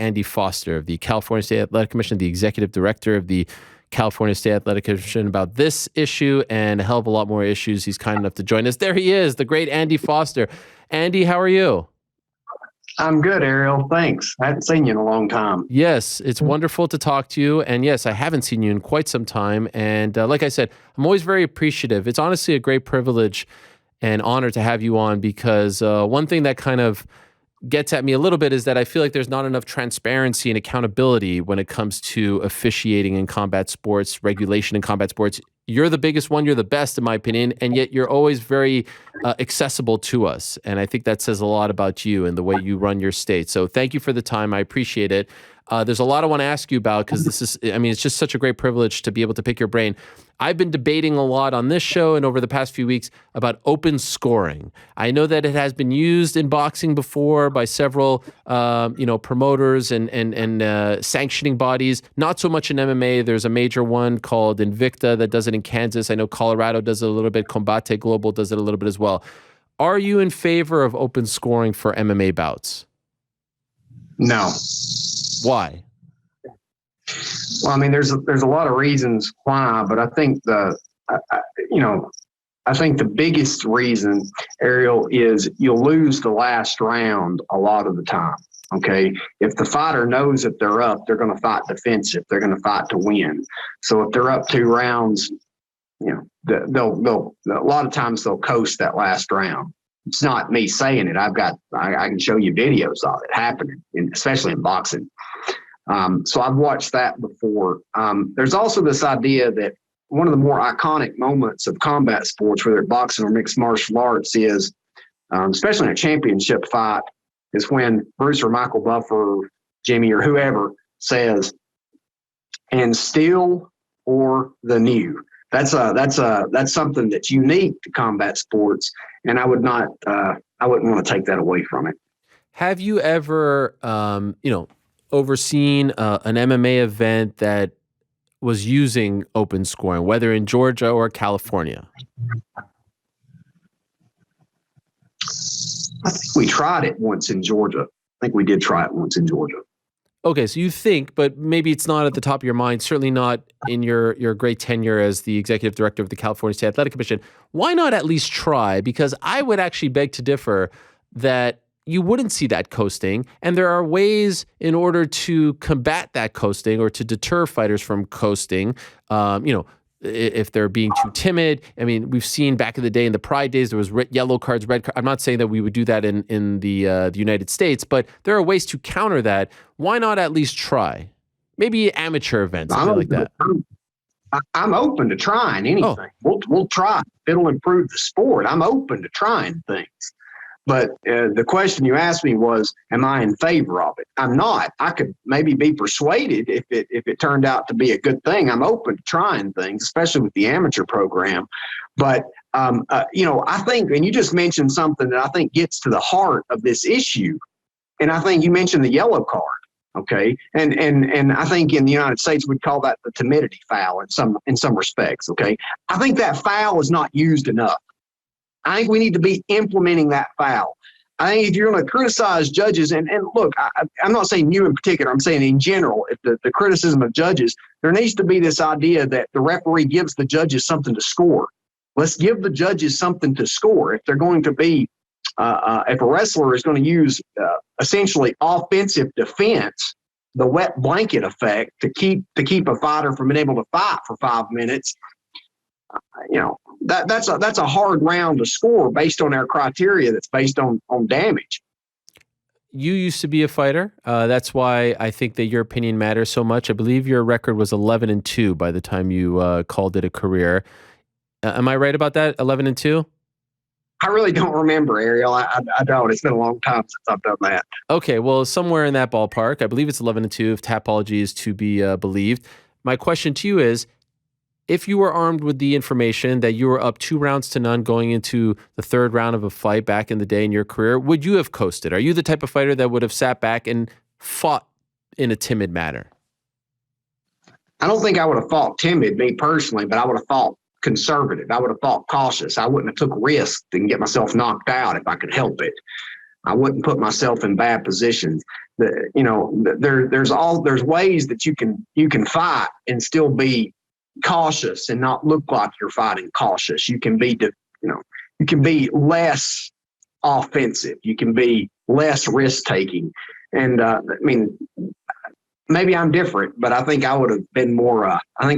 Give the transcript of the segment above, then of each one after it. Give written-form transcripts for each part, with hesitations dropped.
Andy Foster of the California State Athletic Commission, the executive director of the California State Athletic Commission, about this issue and a hell of a lot more issues. He's kind enough to join us. There he is, the great Andy Foster. Andy, how are you? I'm good, Ariel. Thanks. I haven't seen you in a long time. Yes, it's wonderful to talk to you. And yes, I haven't seen you in quite some time. And like I said, I'm always very appreciative. It's honestly a great privilege and honor to have you on, because one thing that kind of gets at me a little bit is that I feel like there's not enough transparency and accountability when it comes to officiating in combat sports, regulation in combat sports. You're the biggest one, you're the best in my opinion, and yet you're always very accessible to us. And I think that says a lot about you and the way you run your state. So thank you for the time. I appreciate it. There's a lot I want to ask you about, because it's just such a great privilege to be able to pick your brain. I've been debating a lot on this show and over the past few weeks about open scoring. I know that it has been used in boxing before by several, promoters and sanctioning bodies. Not so much in MMA. There's a major one called Invicta that does it in Kansas. I know Colorado does it a little bit. Combate Global does it a little bit as well. Are you in favor of open scoring for MMA bouts? No. Why? Well, I mean, there's a lot of reasons why, but I think I think the biggest reason, Ariel, is you'll lose the last round a lot of the time. Okay, if the fighter knows that they're up, they're going to fight defensive. They're going to fight to win. So if they're up 2 rounds, they'll a lot of times they'll coast that last round. It's not me saying it. I can show you videos of it happening, especially in boxing. So I've watched that before. There's also this idea that one of the more iconic moments of combat sports, whether it's boxing or mixed martial arts, is, especially in a championship fight, is when Bruce or Michael Buffer or Jimmy or whoever says, "And still or the new." That's something that's unique to combat sports, and I wouldn't want to take that away from it. Have you ever, overseen an MMA event that was using open scoring, whether in Georgia or California? I think we tried it once in Georgia. I think we did try it once in Georgia. Okay, so you think, but maybe it's not at the top of your mind, certainly not in your great tenure as the executive director of the California State Athletic Commission. Why not at least try? Because I would actually beg to differ that you wouldn't see that coasting, and there are ways in order to combat that coasting or to deter fighters from coasting. If they're being too timid. I mean, we've seen back in the day, in the Pride days, there was yellow cards, red cards. I'm not saying that we would do that in the United States, but there are ways to counter that. Why not at least try? Maybe amateur events, something like that. I'm open to trying anything. We'll try. It'll improve the sport. I'm open to trying things. But the question you asked me was, am I in favor of it? I'm not. I could maybe be persuaded if it turned out to be a good thing. I'm open to trying things, especially with the amateur program. But, I think, and you just mentioned something that I think gets to the heart of this issue. And I think you mentioned the yellow card. Okay. And I think in the United States, we'd call that the timidity foul in some respects. Okay. I think that foul is not used enough. I think we need to be implementing that foul. I think if you're going to criticize judges, and look, I'm not saying you in particular, I'm saying in general, if the criticism of judges, there needs to be this idea that the referee gives the judges something to score. Let's give the judges something to score. If they're going to be, if a wrestler is going to use essentially offensive defense, the wet blanket effect to keep a fighter from being able to fight for 5 minutes, that's a hard round to score based on our criteria that's based on damage. You used to be a fighter. That's why I think that your opinion matters so much. I believe your record was 11-2 by the time you called it a career. Am I right about that? 11-2? I really don't remember, Ariel. I don't. It's been a long time since I've done that. Okay, well, somewhere in that ballpark. I believe it's 11-2 if Tapology is to be believed. My question to you is, if you were armed with the information that you were up 2-0 going into the third round of a fight back in the day in your career, would you have coasted? Are you the type of fighter that would have sat back and fought in a timid manner? I don't think I would have fought timid, me personally, but I would have fought conservative. I would have fought cautious. I wouldn't have took risks and get myself knocked out if I could help it. I wouldn't put myself in bad positions. There's ways that you can fight and still be cautious and not look like you're fighting cautious. You can be less offensive. You can be less risk taking. And maybe I'm different, but I think I would have been more. You're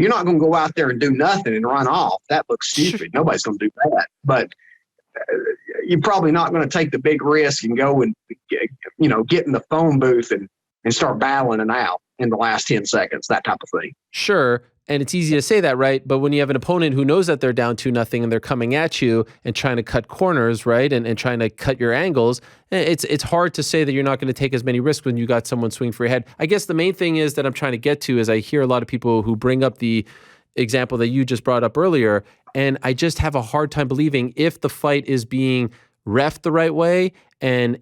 not going to go out there and do nothing and run off. That looks stupid. Nobody's going to do that. But you're probably not going to take the big risk and go and, get in the phone booth and start battling it out in the last 10 seconds, that type of thing. Sure. And it's easy to say that, right? But when you have an opponent who knows that they're down 2-0 and they're coming at you and trying to cut corners, right? And trying to cut your angles, it's hard to say that you're not going to take as many risks when you got someone swing for your head. I guess the main thing is that I'm trying to get to is I hear a lot of people who bring up the example that you just brought up earlier, and I just have a hard time believing if the fight is being reffed the right way and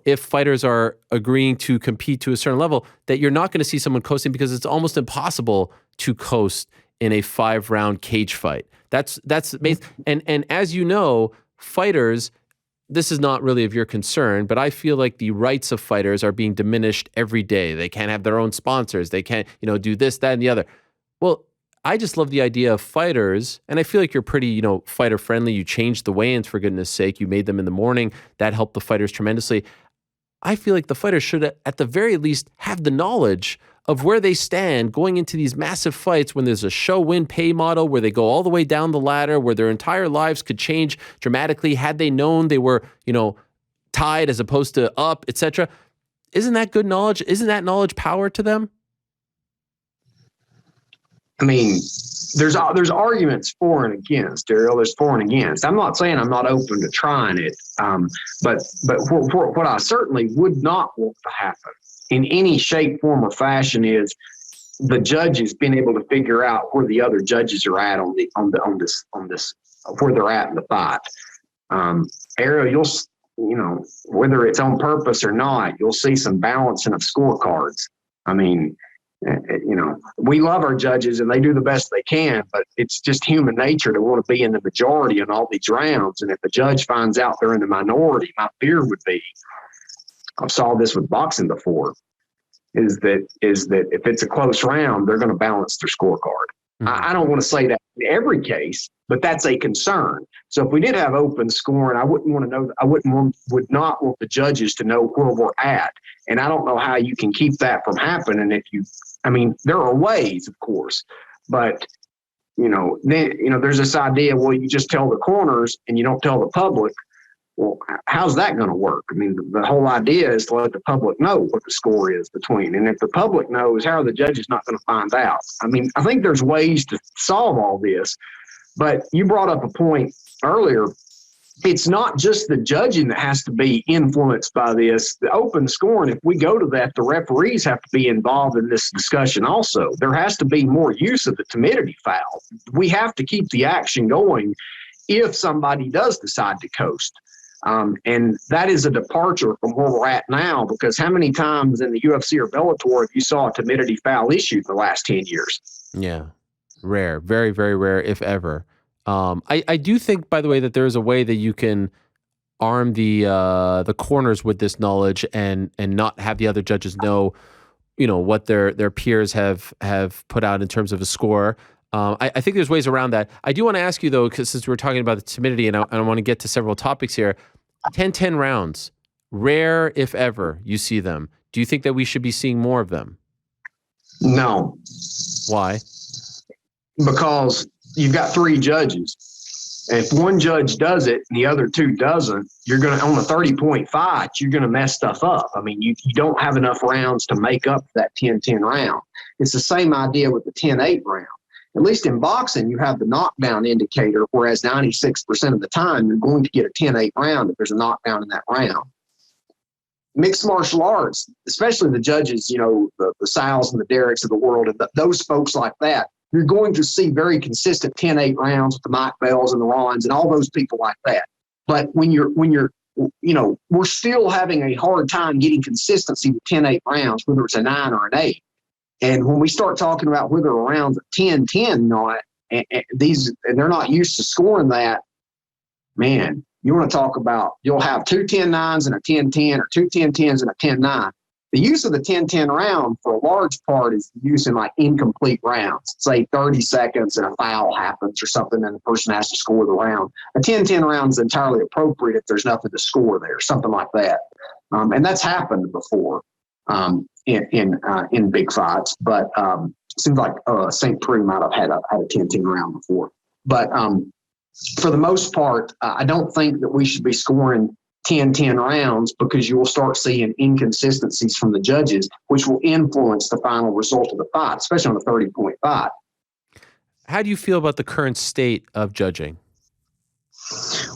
if fighters are agreeing to compete to a certain level, that you're not going to see someone coasting, because it's almost impossible to coast in a 5-round cage fight. That's and as you know, fighters, this is not really of your concern, but I feel like the rights of fighters are being diminished every day. They can't have their own sponsors. They can't, do this, that, and the other. Well, I just love the idea of fighters, and I feel like you're pretty, fighter friendly. You changed the weigh-ins, for goodness sake. You made them in the morning. That helped the fighters tremendously. I feel like the fighters should, at the very least, have the knowledge of where they stand going into these massive fights when there's a show-win pay model where they go all the way down the ladder, where their entire lives could change dramatically had they known they were, tied as opposed to up, etc. Isn't that good knowledge? Isn't that knowledge power to them? I mean, there's arguments for and against, Daryl. There's for and against. I'm not saying I'm not open to trying it, but what I certainly would not want to happen in any shape, form, or fashion is the judges being able to figure out where the other judges are at on this where they're at in the fight. Ariel, whether it's on purpose or not, you'll see some balancing of scorecards. I mean, we love our judges and they do the best they can, but it's just human nature to want to be in the majority in all these rounds. And if a judge finds out they're in the minority, my fear would be, I've saw this with boxing before, is that if it's a close round, they're going to balance their scorecard. Mm-hmm. I don't want to say that in every case, but that's a concern. So if we did have open scoring, I would not want the judges to know where we're at. And I don't know how you can keep that from happening. There are ways, of course, but there's this idea, well, you just tell the corners and you don't tell the public. Well, how's that going to work? I mean, the whole idea is to let the public know what the score is between. And if the public knows, how are the judges not going to find out? I mean, I think there's ways to solve all this. But you brought up a point earlier. It's not just the judging that has to be influenced by this. The open scoring, if we go to that, the referees have to be involved in this discussion also. There has to be more use of the timidity foul. We have to keep the action going if somebody does decide to coast. And that is a departure from where we're at now, because how many times in the UFC or Bellator have you saw a timidity foul issued in the last 10 years? Yeah, rare, very, very rare, if ever. I do think, by the way, that there is a way that you can arm the corners with this knowledge and not have the other judges know, what their peers have put out in terms of a score. I think there's ways around that. I do want to ask you, though, because since we're talking about the timidity, and I want to get to several topics here, 10-10 rounds, rare if ever you see them. Do you think that we should be seeing more of them? No. Why? Because you've got 3 judges. And if one judge does it and the other 2 doesn't, you're going to, on a 30-point fight, you're going to mess stuff up. I mean, you don't have enough rounds to make up that 10-10 round. It's the same idea with the 10-8 round. At least in boxing, you have the knockdown indicator, whereas 96% of the time, you're going to get a 10-8 round if there's a knockdown in that round. Mixed martial arts, especially the judges, the Sal's and the Derricks of the world, and those folks like that, you're going to see very consistent 10-8 rounds with the Mike Bells and the Rons and all those people like that. But when you're we're still having a hard time getting consistency with 10-8 rounds, whether it's a 9 or an 8. And when we start talking about whether a round's a 10-10 not, and they're not used to scoring that, man, You want to talk about, you'll have two 10-9s and a 10-10 or two 10-10s and a 10-9. The use of the 10-10 round for a large part is used in like incomplete rounds. Say 30 seconds and a foul happens or something and the person has to score the round. A 10-10 round is entirely appropriate if there's nothing to score there, something like that. And that's happened before in big fights. But it seems like St. Preux might have had a 10-10 round before. But for the most part, I don't think that we should be scoring 10-10 rounds because you will start seeing inconsistencies from the judges, which will influence the final result of the fight, especially on a 30-point fight. How do you feel about the current state of judging?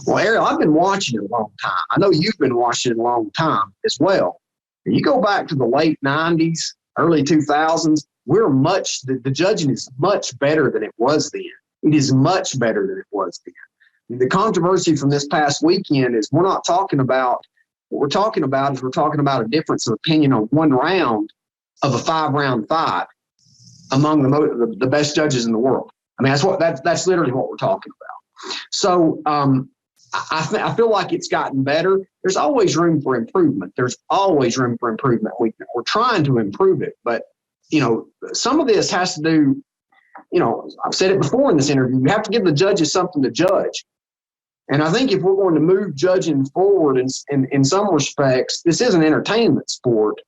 Well, Ariel, I've been watching it a long time. I know you've been watching it a long time as well. You go back to the late 90s, early 2000s, the judging is much better than it was then. It is much better than it was then. The controversy from this past weekend is we're talking about a difference of opinion on one round of a 5-round fight among the best judges in the world. I mean, that's literally what we're talking about. So I feel like it's gotten better. There's always room for improvement. We're trying to improve it, but some of this has to do. I've said it before in this interview. You have to give the judges something to judge. And I think if we're going to move judging forward in some respects, this is an entertainment sport.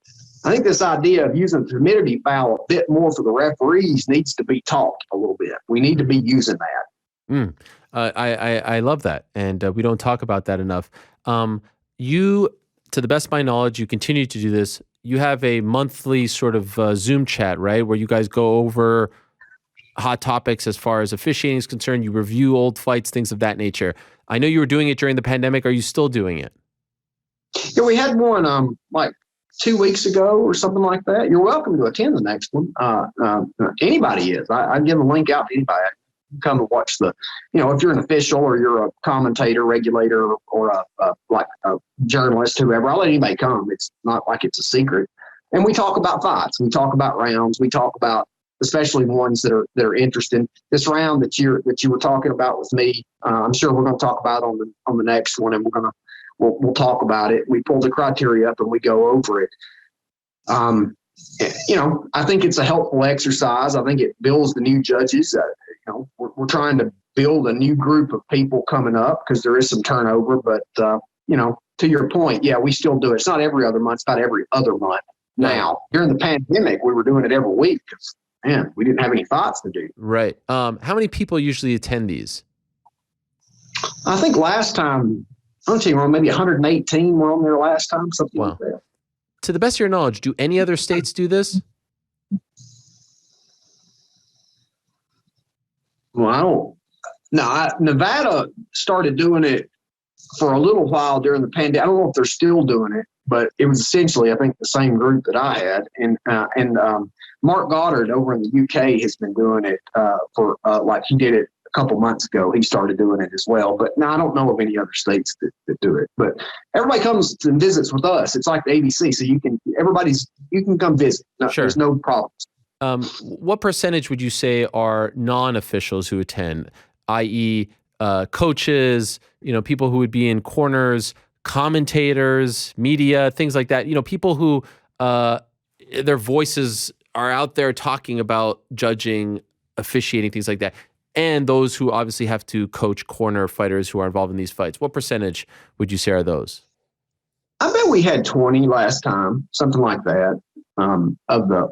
I think this idea of using the timidity foul a bit more for the referees needs to be taught a little bit. We need to be using that. I love that. And we don't talk about that enough. You, to the best of my knowledge, you continue to do this. You have a monthly sort of Zoom chat, right, where you guys go over hot topics as far as officiating is concerned. You review old fights, things of that nature. I know you were doing it during the pandemic. Are you still doing it? Yeah, we had one like 2 weeks ago or something like that. You're welcome to attend the next one. Anybody is. I give a link out to anybody. Come and watch if you're an official or you're a commentator, regulator, or a journalist, whoever, I'll let anybody come. It's not like it's a secret. And we talk about fights. We talk about rounds. We talk about especially ones that are interesting. This round that you were talking about with me, I'm sure we're going to talk about on the next one, and we'll talk about it. We pull the criteria up and we go over it. I think it's a helpful exercise. I think it builds the new judges. We're trying to build a new group of people coming up because there is some turnover. But to your point, yeah, we still do it. It's not every other month; it's about every other month. Now, during the pandemic, we were doing it every week because, man, we didn't have any fights to do. Right. How many people usually attend these? I think last time, maybe 118 were on there last time, something like that. To the best of your knowledge, do any other states do this? Well, I don't. No, Nevada started doing it for a little while during the pandemic. I don't know if they're still doing it, but it was essentially, I think, the same group that I had. And Mark Goddard over in the UK has been doing it for he did it a couple months ago. He started doing it as well. But no, I don't know of any other states that do it. But everybody comes and visits with us. It's like the ABC, so you can come visit. No, sure. There's no problems. What percentage would you say are non-officials who attend, i.e., coaches, people who would be in corners, commentators, media, things like that? People who their voices are out there talking about judging, officiating, things like that, and those who obviously have to coach corner fighters who are involved in these fights. What percentage would you say are those? I bet we had 20 last time, something like that. Of the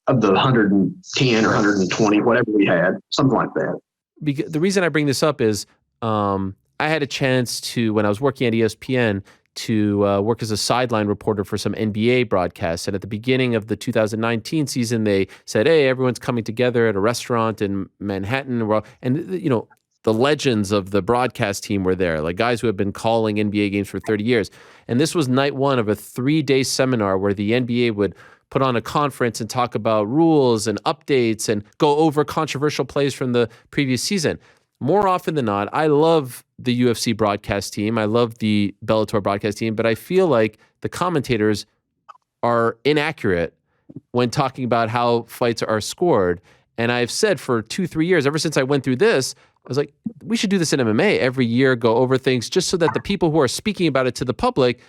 110 or 120, whatever we had, something like that. Because the reason I bring this up is I had a chance to, when I was working at ESPN, to work as a sideline reporter for some NBA broadcasts. And at the beginning of the 2019 season, they said, "Hey, everyone's coming together at a restaurant in Manhattan," and the legends of the broadcast team were there, like guys who have been calling NBA games for 30 years. And this was night one of a 3-day seminar where the NBA would put on a conference and talk about rules and updates and go over controversial plays from the previous season. More often than not, I love the UFC broadcast team. I love the Bellator broadcast team, but I feel like the commentators are inaccurate when talking about how fights are scored. And I've said for 2-3 years, ever since I went through this, I was like, we should do this in MMA every year, go over things just so that the people who are speaking about it to the public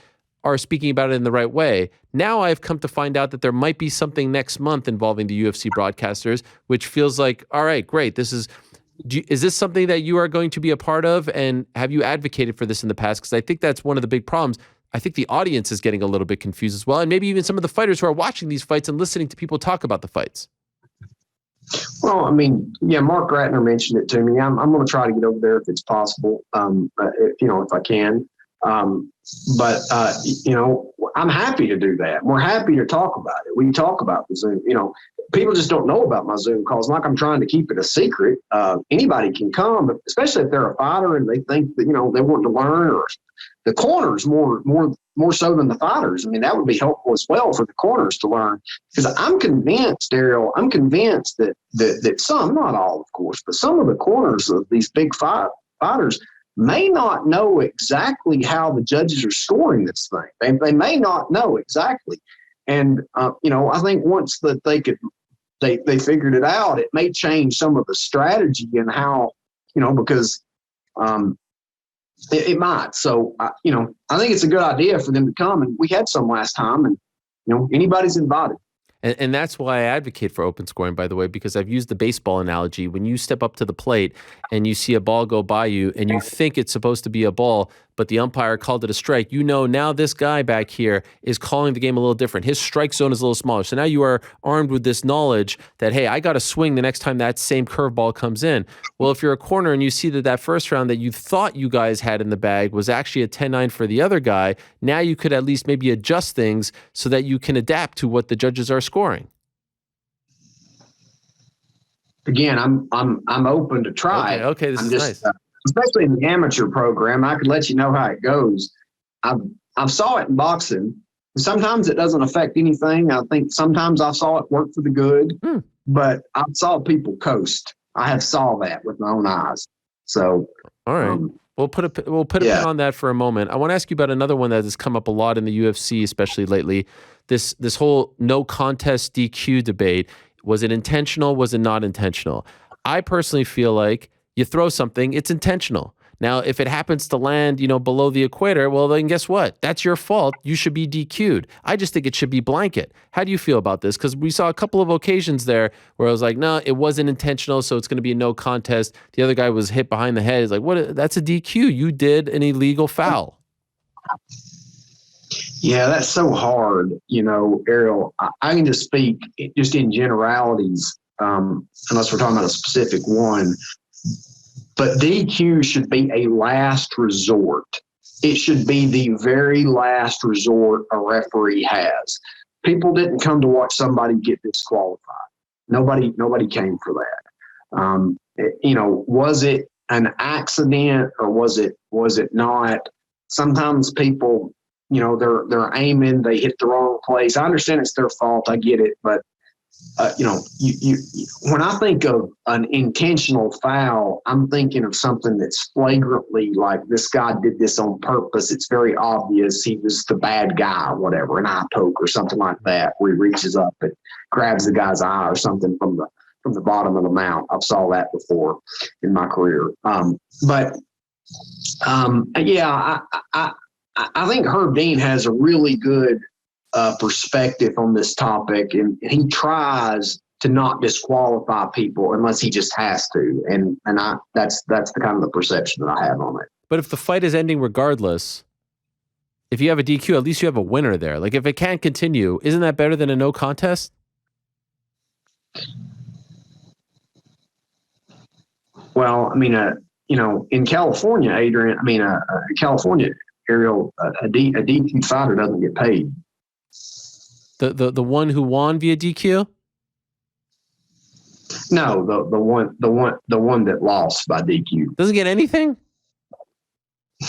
are speaking about it in the right way. Now I've come to find out that there might be something next month involving the UFC broadcasters, which feels like, all right, great. Is this something that you are going to be a part of? And have you advocated for this in the past? Because I think that's one of the big problems. I think the audience is getting a little bit confused as well. And maybe even some of the fighters who are watching these fights and listening to people talk about the fights. Well, I mean, yeah, Mark Ratner mentioned it to me. I'm going to try to get over there if it's possible, if I can. I'm happy to do that. We're happy to talk about it. We talk about the Zoom. People just don't know about my Zoom calls. Like I'm trying to keep it a secret. Anybody can come, but especially if they're a fighter and they think that, they want to learn, or the corners more so than the fighters. I mean, that would be helpful as well for the corners to learn, because I'm convinced, Daryl, that some, not all, of course, but some of the corners of these big fighters may not know exactly how the judges are scoring this thing. They may not know exactly. And, I think once that they figured it out, it may change some of the strategy and how, because it might. So, I think it's a good idea for them to come. And we had some last time, and, anybody's invited. And that's why I advocate for open scoring, by the way, because I've used the baseball analogy. When you step up to the plate and you see a ball go by you and you think it's supposed to be a ball, but the umpire called it a strike, now this guy back here is calling the game a little different. His strike zone is a little smaller. So now you are armed with this knowledge that, hey, I got to swing the next time that same curveball comes in. Well, if you're a corner and you see that first round that you thought you guys had in the bag was actually a 10-9 for the other guy, now you could at least maybe adjust things so that you can adapt to what the judges are scoring. Again, I'm open to try. Okay, this is nice. Especially in the amateur program, I could let you know how it goes. I've saw it in boxing. Sometimes it doesn't affect anything. I think sometimes I saw it work for the good, but I saw people coast. I have saw that with my own eyes. So, all right. We'll put a pin on that for a moment. I want to ask you about another one that has come up a lot in the UFC, especially lately. This whole no contest DQ debate. Was it intentional? Was it not intentional? I personally feel like you throw something, it's intentional. Now, if it happens to land, below the equator, well, then guess what? That's your fault. You should be DQ'd. I just think it should be blanket. How do you feel about this? Because we saw a couple of occasions there where I was like, no, it wasn't intentional, so it's going to be a no contest. The other guy was hit behind the head. It's like, what? That's a DQ. You did an illegal foul. Yeah, that's so hard, Ariel. I can just speak just in generalities, unless we're talking about a specific one. But DQ should be a last resort. It should be the very last resort a referee has. People didn't come to watch somebody get disqualified. Nobody came for that. Was it an accident or was it not? Sometimes people, they're aiming, they hit the wrong place. I understand it's their fault. I get it, but when I think of an intentional foul, I'm thinking of something that's flagrantly like this guy did this on purpose. It's very obvious he was the bad guy or whatever, an eye poke or something like that, where he reaches up and grabs the guy's eye or something from the bottom of the mount. I've saw that before in my career. I think Herb Dean has a really good perspective on this topic, and he tries to not disqualify people unless he just has to, and that's the kind of the perception that I have on it. But if the fight is ending regardless, if you have a DQ, at least you have a winner there. Like if it can't continue, isn't that better than a no contest? Well, I mean, in California, Adrian, California, Ariel, a DQ fighter doesn't get paid. The one who won via DQ? No, the one that lost by DQ doesn't get anything.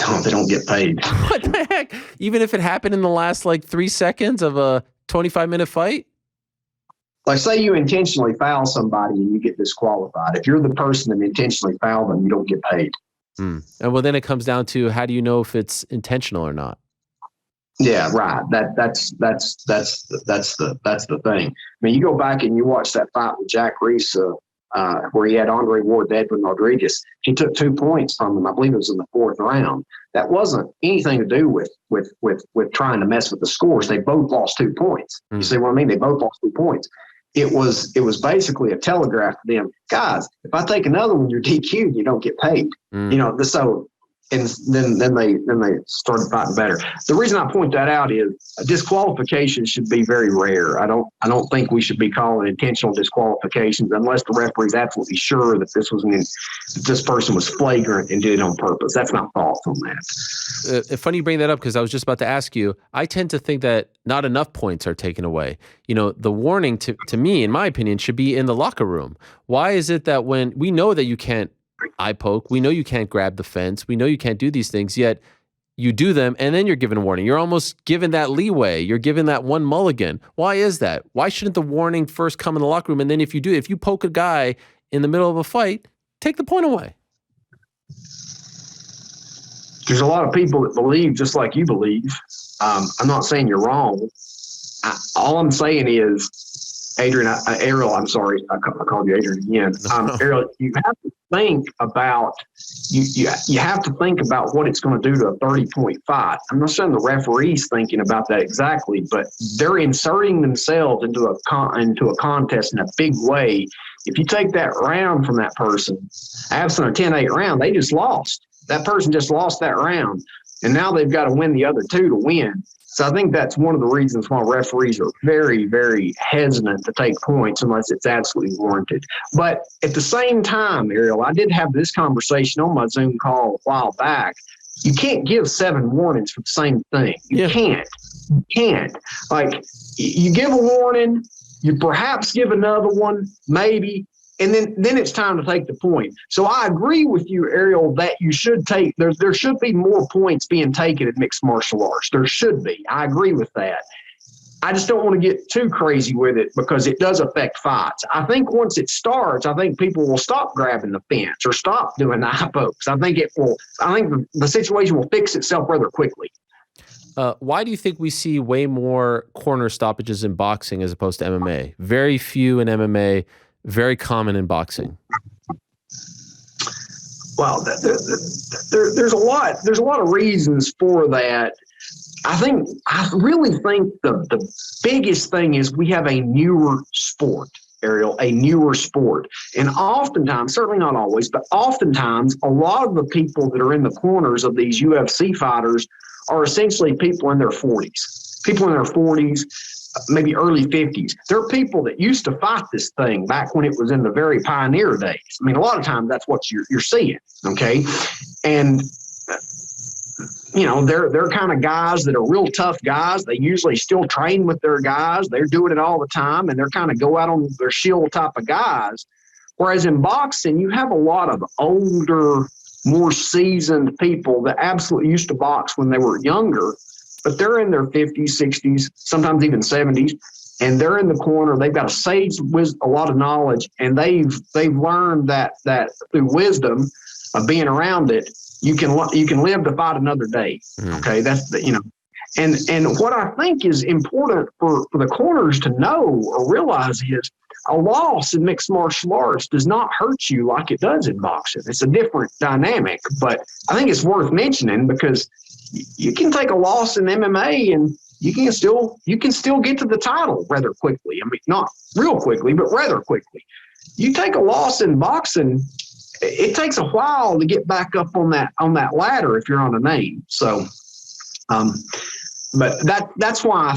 No, they don't get paid. What the heck? Even if it happened in the last 3 seconds of a 25-minute fight? Like, say you intentionally foul somebody and you get disqualified. If you're the person that intentionally fouled them, you don't get paid. And well, then it comes down to how do you know if it's intentional or not? Yeah, right. That's the thing. I mean, you go back and you watch that fight with Jack Reese. where he had Andre Ward, Edwin Rodriguez. He took 2 points from them. I believe it was in the 4th round. That wasn't anything to do with trying to mess with the scores. They both lost 2 points. You see what I mean? They both lost 2 points. It was basically a telegraph to them, guys. If I take another one, you're DQ'd. You don't get paid. So. And then they started fighting better. The reason I point that out is a disqualification should be very rare. I don't think we should be calling intentional disqualifications unless the referee's absolutely sure that this person was flagrant and did it on purpose. That's my thoughts on that. Funny you bring that up because I was just about to ask you. I tend to think that not enough points are taken away. The warning to me, in my opinion, should be in the locker room. Why is it that when we know that you can't eye poke, we know you can't grab the fence, we know you can't do these things, yet you do them and then you're given a warning? You're almost given that leeway. You're given that one mulligan. Why is that? Why shouldn't the warning first come in the locker room? And then if you poke a guy in the middle of a fight, take the point away. There's a lot of people that believe just like you believe. I'm not saying you're wrong. All I'm saying is, Ariel, I'm sorry, I called you Adrian again. Ariel, you have to think about you have to think about what it's going to do to a 30-point fight. I'm not saying the referee's thinking about that exactly, but they're inserting themselves into a contest in a big way. If you take that round from that person, absent a 10-8 round, they just lost. That person just lost that round, and now they've got to win the other 2 to win. So I think that's one of the reasons why referees are very, very hesitant to take points unless it's absolutely warranted. But at the same time, Ariel, I did have this conversation on my Zoom call a while back. You can't give 7 warnings for the same thing. You can't. You can't. Like, you give a warning, you perhaps give another one, maybe, and then it's time to take the point. So I agree with you, Ariel, that you should take – there should be more points being taken in mixed martial arts. There should be. I agree with that. I just don't want to get too crazy with it because it does affect fights. I think once it starts, I think people will stop grabbing the fence or stop doing the eye pokes. I think the situation will fix itself rather quickly. Why do you think we see way more corner stoppages in boxing as opposed to MMA? Very few in MMA. Very common in boxing. Well, there's a lot of reasons for that. I really think the biggest thing is we have a newer sport, Ariel, a newer sport. And oftentimes, certainly not always, but oftentimes a lot of the people that are in the corners of these UFC fighters are essentially people in their 40s. People in their 40s, maybe early 50s. There are people that used to fight this thing back when it was in the very pioneer days. I mean, a lot of times that's what you're seeing, okay? And, they're kind of guys that are real tough guys. They usually still train with their guys. They're doing it all the time, and they're kind of go out on their shield type of guys. Whereas in boxing, you have a lot of older, more seasoned people that absolutely used to box when they were younger, but they're in their 50s, 60s, sometimes even 70s, and they're in the corner. They've got a lot of knowledge, and they've learned that through wisdom of being around it, you can live to fight another day. Okay, that's and what I think is important for the corners to know or realize is a loss in mixed martial arts does not hurt you like it does in boxing. It's a different dynamic, but I think it's worth mentioning because you can take a loss in MMA and you can still get to the title rather quickly. I mean, not real quickly, but rather quickly. You take a loss in boxing, it takes a while to get back up on that ladder if you're on a name. So, but that's what I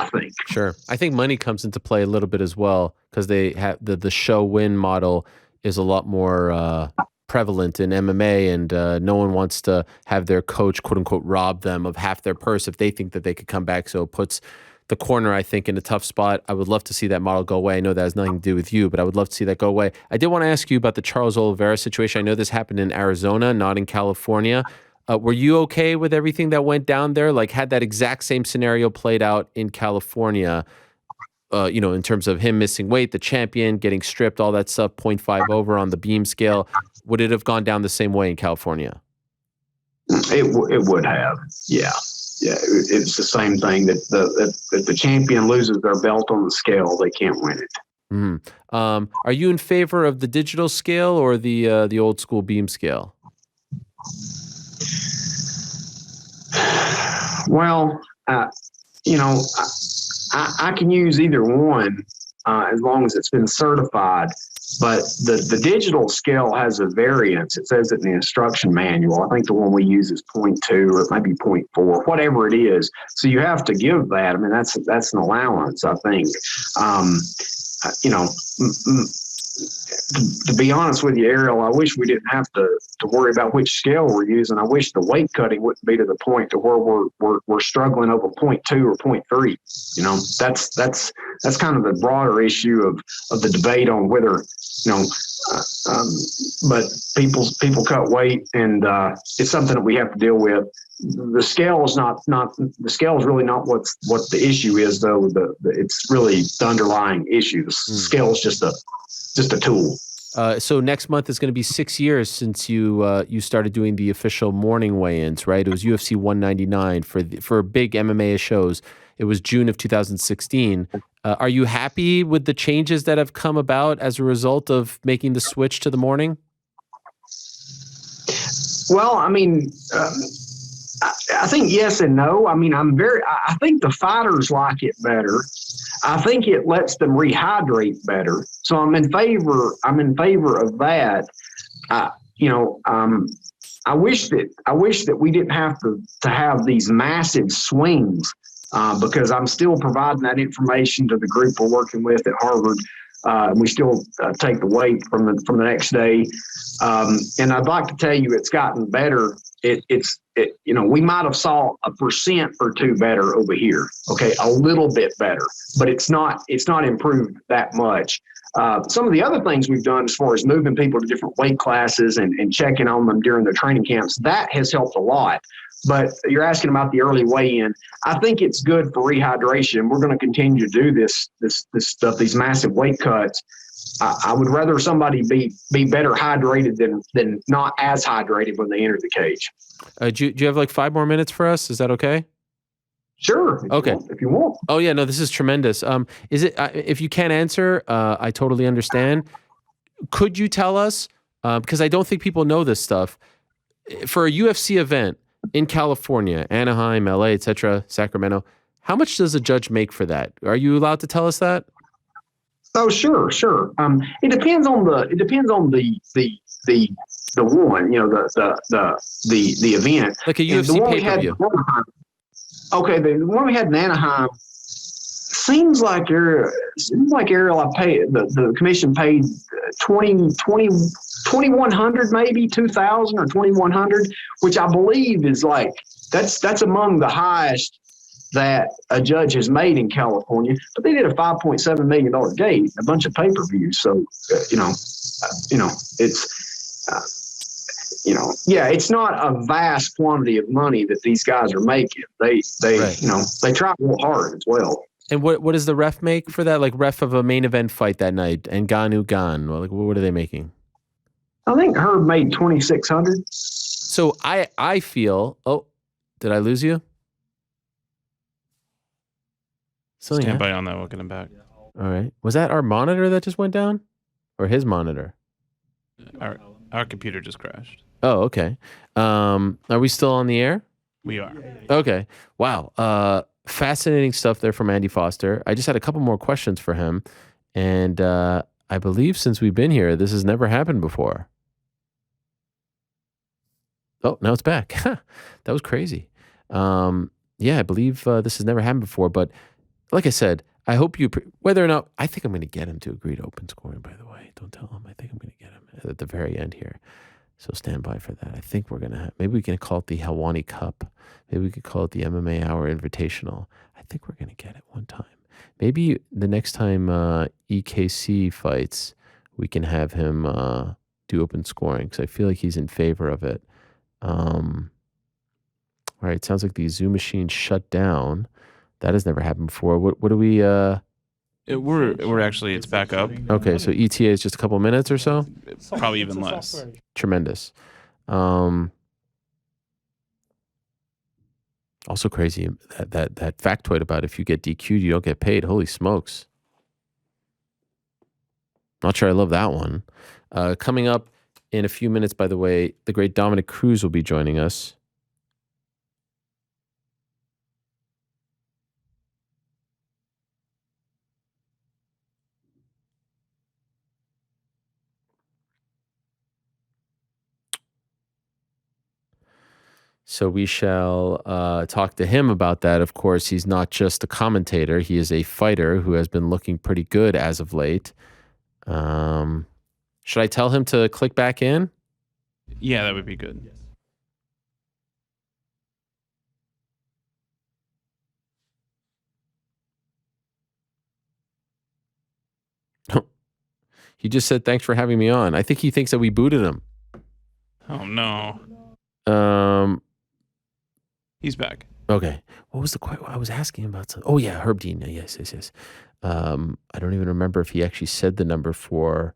think. Sure, I think money comes into play a little bit as well because they have the show win model is a lot more prevalent in MMA, and no one wants to have their coach, quote unquote, rob them of half their purse if they think that they could come back. So it puts the corner, I think, in a tough spot. I would love to see that model go away. I know that has nothing to do with you, but I would love to see that go away. I did want to ask you about the Charles Oliveira situation. I know this happened in Arizona, not in California. Were you okay with everything that went down there? Like, had that exact same scenario played out in California, in terms of him missing weight, the champion, getting stripped, all that stuff, 0.5 over on the beam scale, would it have gone down the same way in California? It would have, yeah. Yeah, it's the same thing that if the champion loses their belt on the scale, they can't win it. Are you in favor of the digital scale or the old school beam scale? Well, you know, I can use either one as long as it's been certified. But the digital scale has a variance. It says it in the instruction manual. I think the one we use is 0.2 or it might be 0.4, whatever it is. So you have to give that. I mean, that's an allowance, I think. You know, to be honest with you, Ariel, I wish we didn't have to worry about which scale we're using. I wish the weight cutting wouldn't be to the point to where we're struggling over 0.2 or 0.3. You know, that's kind of the broader issue of the debate on whether, you know, but people cut weight, and it's something that we have to deal with. The scale is not the scale is really not what the issue is, though. It's really the underlying issue. The scale is just a tool. So next month is going to be 6 years since you started doing the official morning weigh-ins, right? It was UFC 199 for big MMA shows. It was June of 2016. Are you happy with the changes that have come about as a result of making the switch to the morning? Well, I mean, I think yes and no. I mean, I think the fighters like it better. I think it lets them rehydrate better. So I'm in favor of that. You know, I wish that we didn't have to have these massive swings, because I'm still providing that information to the group we're working with at Harvard. We still take the weight from the next day. And I'd like to tell you it's gotten better. You know, we might have saw 1% or 2% better over here. Okay, a little bit better, but it's not improved that much. Some of the other things we've done as far as moving people to different weight classes and checking on them during their training camps, that has helped a lot. But you're asking about the early weigh-in. I think it's good for rehydration. We're going to continue to do this stuff, these massive weight cuts. I would rather somebody be better hydrated than not as hydrated when they enter the cage. Do you have like 5 more minutes for us? Is that okay? Sure. Okay. If you want. Oh yeah, no, this is tremendous. Is it? If you can't answer, I totally understand. Could you tell us? Because I don't think people know this stuff. For a UFC event in California, Anaheim, LA, etc., Sacramento, how much does a judge make for that? Are you allowed to tell us that? Oh, sure. It depends on the one, you know, the event. Like a UFC pay-per-view. Okay, the one we had in Anaheim seems like Ariel. I paid the commission paid 2,100, maybe 2,000 or 2,100, which I believe is like that's among the highest that a judge has made in California. But they did a $5.7 million gate, a bunch of pay-per-views. So it's not a vast quantity of money that these guys are making. They Right. They try real hard as well. And what does the ref make for that? Like ref of a main event fight that night, and Ngannou gone. Well, like what are they making? I think Herb made 2,600. So I feel. Oh, did I lose you? Stand by on that. We'll get him back. All right. Was that our monitor that just went down, or his monitor? Our computer just crashed. Oh, okay. Are we still on the air? We are. Okay. Wow. Fascinating stuff there from Andy Foster. I just had a couple more questions for him. And I believe since we've been here, this has never happened before. Oh, now it's back. That was crazy. Yeah, I believe this has never happened before. But like I said, I hope whether or not, I think I'm going to get him to agree to open scoring, by the way. Don't tell him. I think I'm going to get him at the very end here. So stand by for that. I think we're going to maybe we can call it the Helwani Cup. Maybe we could call it the MMA Hour Invitational. I think we're going to get it one time. Maybe the next time EKC fights, we can have him do open scoring because I feel like he's in favor of it. All right, sounds like the Zoom machine shut down. That has never happened before. What do we... We're actually, it's back up. Okay, so ETA is just a couple minutes or so? Probably even less. Tremendous. Also crazy that factoid about if you get DQ'd, you don't get paid. Holy smokes. Not sure I love that one. Coming up in a few minutes, by the way, the great Dominic Cruz will be joining us. So we shall talk to him about that. Of course, he's not just a commentator. He is a fighter who has been looking pretty good as of late. Should I tell him to click back in? Yeah, that would be good. He just said, thanks for having me on. I think he thinks that we booted him. Oh, no. He's back. Okay. What was the question? I was asking about something. Oh, yeah, Herb Dean. Yes. I don't even remember if he actually said the number for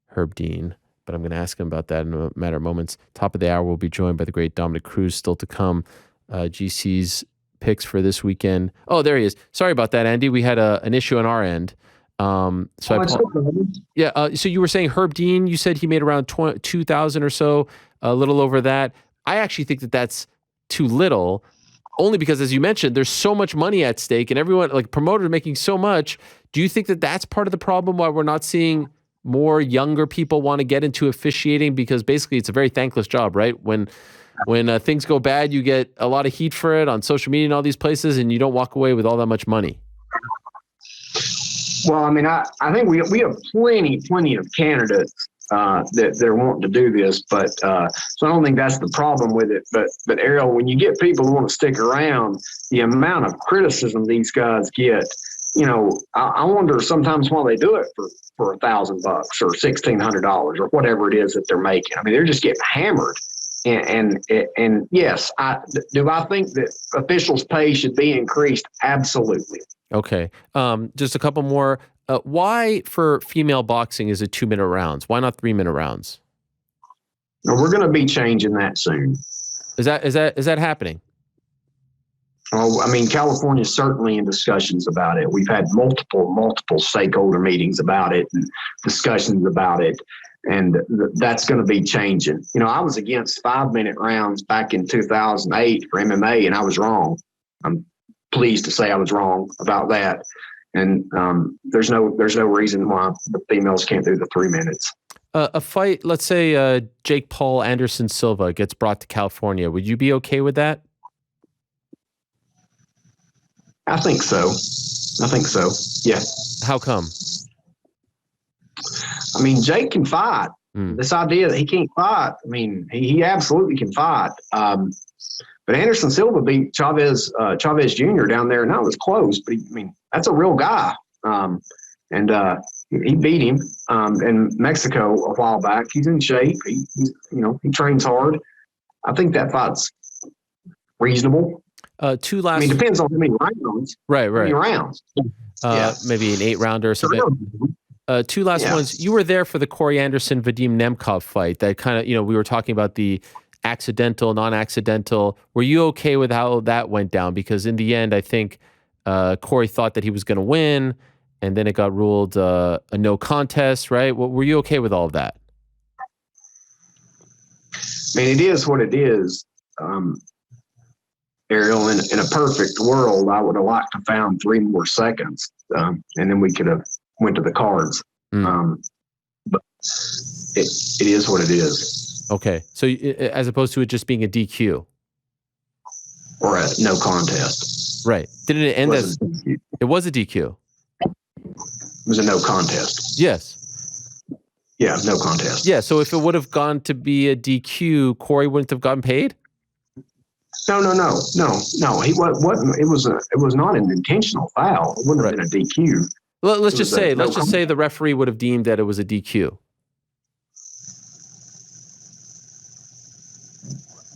Herb Dean, but I'm going to ask him about that in a matter of moments. Top of the hour, we'll be joined by the great Dominic Cruz, still to come. GC's picks for this weekend. Oh, there he is. Sorry about that, Andy. We had an issue on our end. So you were saying Herb Dean, you said he made around 2,000 or so, a little over that. I actually think that that's too little, only because, as you mentioned, there's so much money at stake and everyone, like promoters, making so much. Do you think that that's part of the problem why we're not seeing more younger people want to get into officiating? Because basically it's a very thankless job, right? When things go bad, you get a lot of heat for it on social media and all these places, and you don't walk away with all that much money. Well, I mean, I think we have plenty of candidates that they're wanting to do this, but so I don't think that's the problem with it. But Ariel, when you get people who want to stick around, the amount of criticism these guys get, I wonder sometimes why they do it for $1,000 or $1,600 or whatever it is that they're making. I mean, they're just getting hammered. And yes, do I think that officials' pay should be increased? Absolutely. Okay. Just a couple more. Why for female boxing is it 2-minute rounds? Why not 3-minute rounds? Now, we're going to be changing that soon. Is that happening? Oh, I mean, California is certainly in discussions about it. We've had multiple stakeholder meetings about it and discussions about it. And that's going to be changing. I was against 5-minute rounds back in 2008 for MMA, and I was wrong. I'm pleased to say I was wrong about that. And there's no reason why the females can't do the 3 minutes. A fight, let's say Jake Paul Anderson Silva gets brought to California. Would you be okay with that? I think so. Yeah. How come? I mean, Jake can fight. This idea that he can't fight, I mean, he absolutely can fight. But Anderson Silva beat Chavez Jr. down there, and that was close. But that's a real guy. And he beat him in Mexico a while back. He's in shape. He trains hard. I think that fight's reasonable. Two last. Depends on how many rounds. Right. How many rounds? Maybe an 8-rounder or something. Two last ones. You were there for the Corey Anderson Vadim Nemkov fight. That kind of, we were talking about the accidental, non-accidental. Were you okay with how that went down? Because in the end, I think Corey thought that he was going to win, and then it got ruled a no contest, right? Were you okay with all of that? It is what it is. Ariel, in a perfect world, I would have liked to found 3 more seconds, and then we could have went to the cards. But it is what it is. Okay, so as opposed to it just being a DQ or a no contest, right? Didn't it end as it was a DQ? It was a no contest. Yes. Yeah, no contest. Yeah. So if it would have gone to be a DQ, Corey wouldn't have gotten paid. No. He wasn't. It was not an intentional foul. It wouldn't have been a DQ. Let's just say the referee would have deemed that it was a DQ.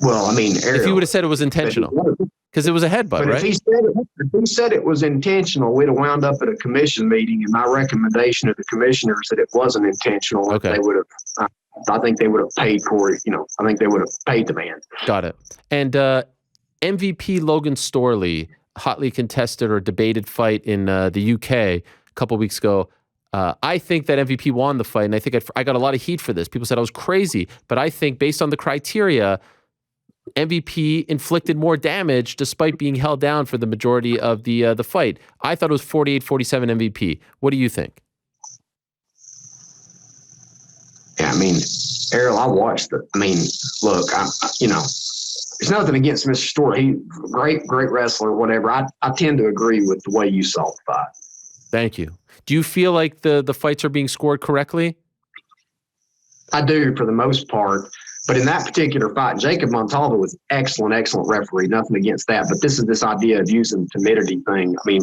Well, Ariel, if he would have said it was intentional, because it was a headbutt, right? If he said it was intentional, we'd have wound up at a commission meeting, and my recommendation to the commissioners that it wasn't intentional. Okay. They would have. I think they would have paid Corey. I think they would have paid the man. Got it. And MVP Logan Storley, hotly contested or debated fight in the UK a couple weeks ago. I think that MVP won the fight, and I think I got a lot of heat for this. People said I was crazy, but I think based on the criteria, MVP inflicted more damage despite being held down for the majority of the fight. I thought it was 48-47 MVP. What do you think? Yeah, I mean, Ariel, I watched it. I mean, look, there's nothing against Mr. Stewart. He's great wrestler, whatever. I tend to agree with the way you saw the fight. Thank you. Do you feel like the fights are being scored correctly? I do, for the most part. But in that particular fight, Jacob Montalvo was excellent referee. Nothing against that. But this is this idea of using the timidity thing. I mean,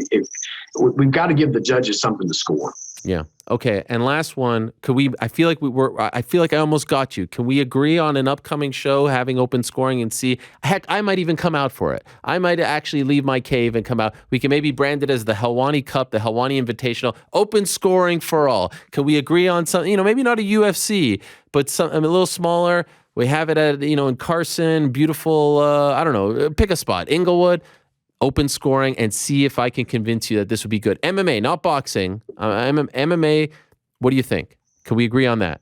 we've got to give the judges something to score. Yeah. Okay. And last one, could we? I feel like I almost got you. Can we agree on an upcoming show having open scoring and see? Heck, I might even come out for it. I might actually leave my cave and come out. We can maybe brand it as the Helwani Cup, the Helwani Invitational, open scoring for all. Can we agree on something? Maybe not a UFC, but a little smaller. We have it at in Carson, beautiful. I don't know. Pick a spot, Inglewood. Open scoring, and see if I can convince you that this would be good. MMA, not boxing. MMA, what do you think? Can we agree on that?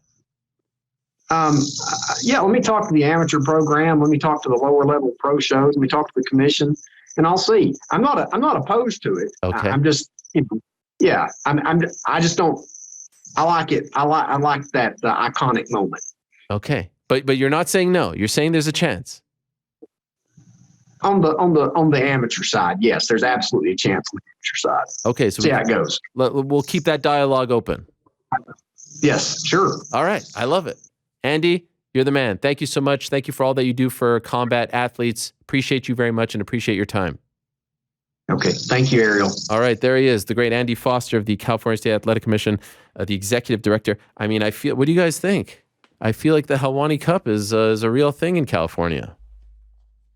Yeah, let me talk to the amateur program. Let me talk to the lower level pro shows. Let me talk to the commission, and I'll see. I'm not opposed to it. Okay. I'm just, yeah. I just don't. I like it. I like that iconic moment. Okay, but you're not saying no. You're saying there's a chance. On the amateur side, yes, there's absolutely a chance on the amateur side. Okay, so see how it goes. We'll keep that dialogue open. Yes, sure. All right, I love it. Andy, you're the man. Thank you so much. Thank you for all that you do for combat athletes. Appreciate you very much and appreciate your time. Okay, thank you, Ariel. All right, there he is, the great Andy Foster of the California State Athletic Commission, the executive director. I mean, what do you guys think? I feel like the Helwani Cup is a real thing in California.